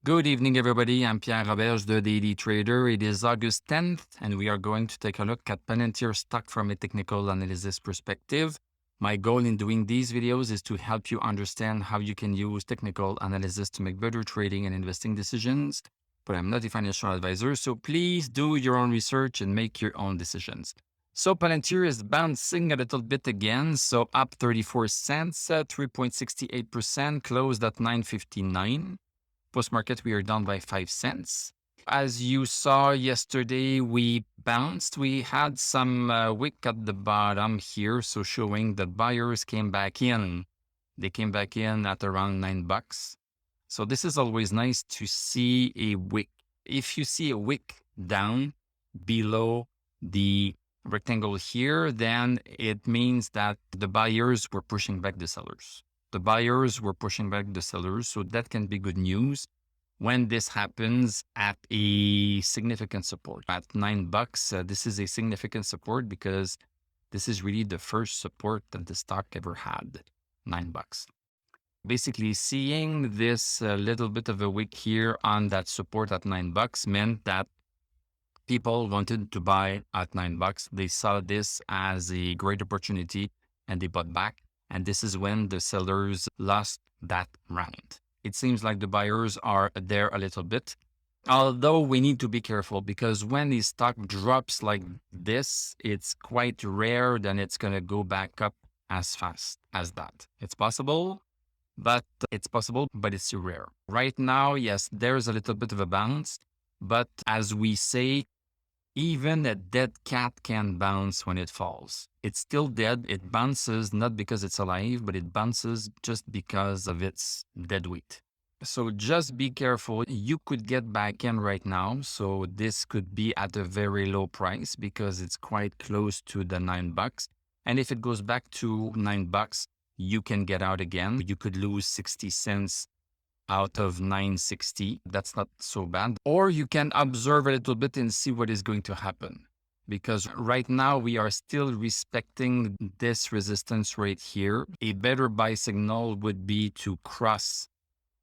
Good evening, everybody. I'm Pierre Roberge, the Daily Trader. It is August 10th, and we are going to take a look at Palantir Stock from a technical analysis perspective. My goal in doing these videos is to help you understand how you can use technical analysis to make better trading and investing decisions. But I'm not a financial advisor, so please do your own research and make your own decisions. So Palantir is bouncing a little bit again, so up 34 cents, 3.68%, closed at 9.59. Post-market, we are down by 5 cents. As you saw yesterday, we bounced. We had some wick at the bottom here, so showing that buyers came back in. They came back in at around $9. So this is always nice to see a wick. If you see a wick down below the rectangle here, then it means that the buyers were pushing back the sellers. The buyers were pushing back the sellers, so that can be good news when this happens at a significant support. At $9, this is a significant support because this is really the first support that the stock ever had, $9. Basically, seeing this little bit of a wick here on that support at $9 meant that people wanted to buy at $9. They saw this as a great opportunity and they bought back. And this is when the sellers lost that round. It seems like the buyers are there a little bit, although we need to be careful because when the stock drops like this, it's quite rare that it's going to go back up as fast as that. It's possible, but it's rare. Right now, yes, there's a little bit of a bounce, but as we say, even a dead cat can bounce when it falls. It's still dead. It bounces not because it's alive, but it bounces just because of its dead weight. So just be careful. You could get back in right now. So this could be at a very low price because it's quite close to the $9. And if it goes back to $9, you can get out again. You could lose 60 cents out of 960. That's not so bad. Or you can observe a little bit and see what is going to happen. Because right now we are still respecting this resistance right here. A better buy signal would be to cross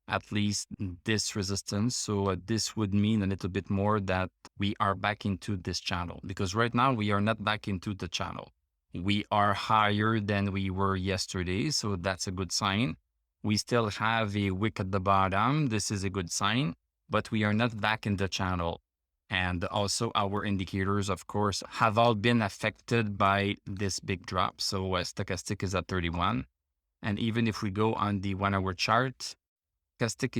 at least this resistance. So this would mean a little bit more that we are back into this channel. Because right now we are not back into the channel. We are higher than we were yesterday. So that's a good sign. We still have a wick at the bottom. This is a good sign, but we are not back in the channel. And also our indicators, of course, have all been affected by this big drop. So stochastic is at 31. And even if we go on the 1 hour chart, stochastic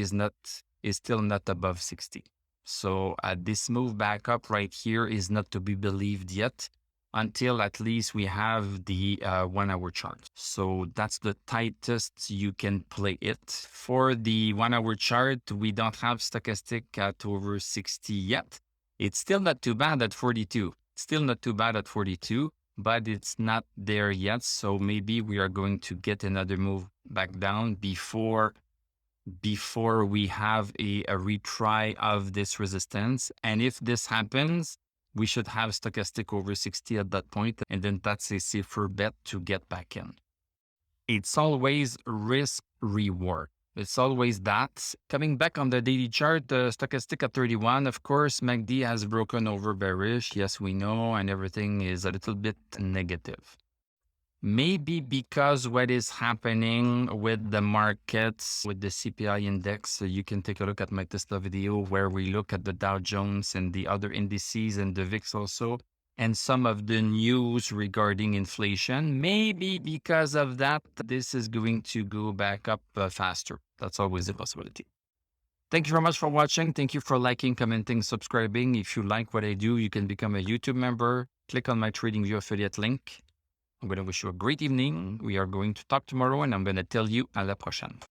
is still not above 60. So this move back up right here is not to be believed yet, until at least we have the 1 hour chart. So that's the tightest you can play it. For the 1 hour chart, we don't have stochastic at over 60 yet. It's still not too bad at 42. But it's not there yet. So maybe we are going to get another move back down before we have a retry of this resistance. And if this happens, we should have stochastic over 60 at that point, and then that's a safer bet to get back in. It's always risk reward. It's always that. Coming back on the daily chart, stochastic at 31, of course, MACD has broken over bearish. Yes, we know, and everything is a little bit negative. Maybe because what is happening with the markets, with the CPI index, you can take a look at my Tesla video where we look at the Dow Jones and the other indices and the VIX also, and some of the news regarding inflation. Maybe because of that, this is going to go back up faster. That's always a possibility. Thank you very much for watching. Thank you for liking, commenting, subscribing. If you like what I do, you can become a YouTube member. Click on my TradingView affiliate link. I'm going to wish you a great evening. We are going to talk tomorrow and I'm going to tell you à la prochaine.